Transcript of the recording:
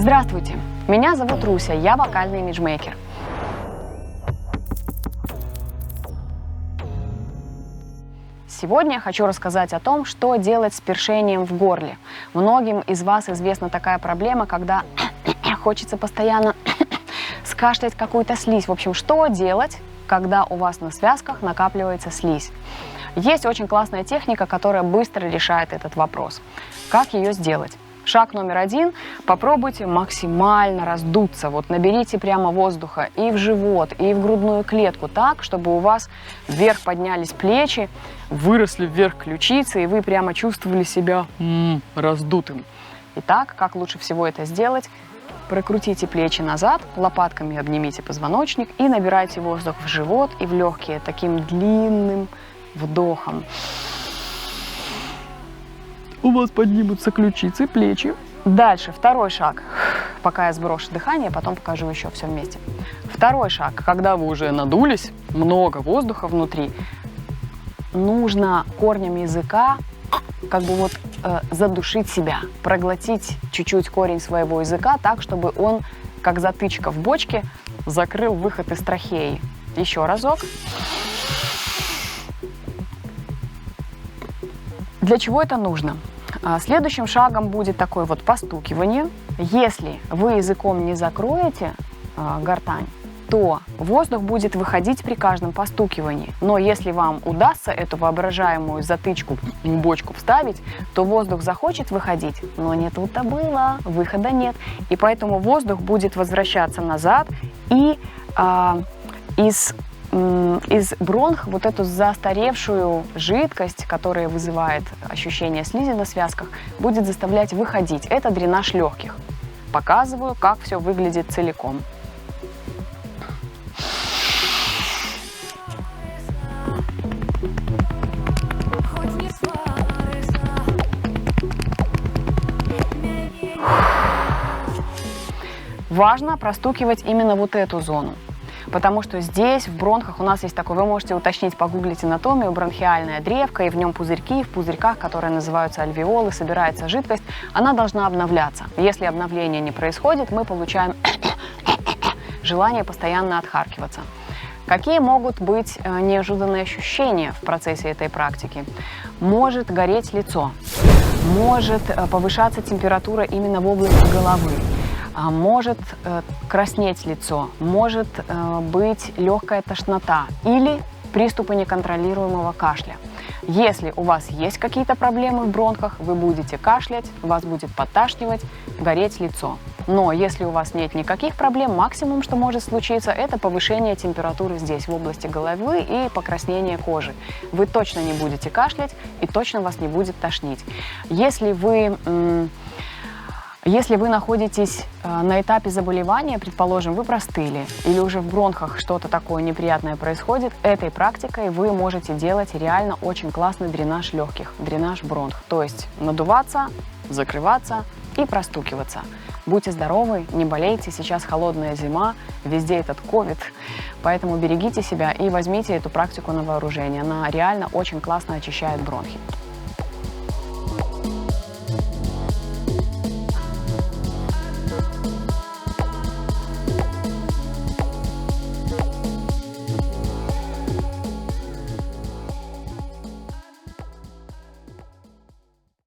Здравствуйте, меня зовут Руся, я вокальный имиджмейкер. Сегодня я хочу рассказать о том, что делать с першением в горле. Многим из вас известна такая проблема, когда хочется постоянно скашлять какую-то слизь. В общем, что делать, когда у вас на связках накапливается слизь? Есть очень классная техника, которая быстро решает этот вопрос. Как ее сделать? Шаг номер 1. Попробуйте максимально раздуться. Вот наберите прямо воздуха и в живот, и в грудную клетку так, чтобы у вас вверх поднялись плечи, выросли вверх ключицы, и вы прямо чувствовали себя раздутым. Итак, как лучше всего это сделать? Прокрутите плечи назад, лопатками обнимите позвоночник и набирайте воздух в живот и в легкие таким длинным вдохом. У вас поднимутся ключицы, плечи. Дальше, второй шаг. Пока я сброшу дыхание, потом покажу еще все вместе. Второй шаг. Когда вы уже надулись, много воздуха внутри, нужно корнем языка как бы вот задушить себя, проглотить чуть-чуть корень своего языка так, чтобы он, как затычка в бочке, закрыл выход из трахеи. Еще разок. Для чего это нужно? Следующим шагом будет такое вот постукивание. Если вы языком не закроете гортань, то воздух будет выходить при каждом постукивании. Но если вам удастся эту воображаемую затычку в бочку вставить, то воздух захочет выходить, но не тут-то было, выхода нет. И поэтому воздух будет возвращаться назад, и из бронх вот эту застаревшую жидкость, которая вызывает ощущение слизи на связках, будет заставлять выходить. Это дренаж легких. Показываю, как все выглядит целиком. Важно простукивать именно вот эту зону. Потому что здесь, в бронхах, у нас есть такой, вы можете уточнить, погуглить анатомию, бронхиальная древка, и в нем пузырьки, в пузырьках, которые называются альвеолы, собирается жидкость, она должна обновляться. Если обновление не происходит, мы получаем желание постоянно отхаркиваться. Какие могут быть неожиданные ощущения в процессе этой практики? Может гореть лицо, может повышаться температура именно в области головы. Может краснеть лицо, может быть легкая тошнота или приступы неконтролируемого кашля. Если у вас есть какие-то проблемы в бронхах, вы будете кашлять, вас будет подташнивать, гореть лицо. Но если у вас нет никаких проблем, максимум, что может случиться, это повышение температуры здесь, в области головы, и покраснение кожи. Вы точно не будете кашлять и точно вас не будет тошнить. Если вы находитесь на этапе заболевания, предположим, вы простыли или уже в бронхах что-то такое неприятное происходит, этой практикой вы можете делать реально очень классный дренаж легких, дренаж бронх. То есть надуваться, закрываться и простукиваться. Будьте здоровы, не болейте, сейчас холодная зима, везде этот ковид, поэтому берегите себя и возьмите эту практику на вооружение. Она реально очень классно очищает бронхи.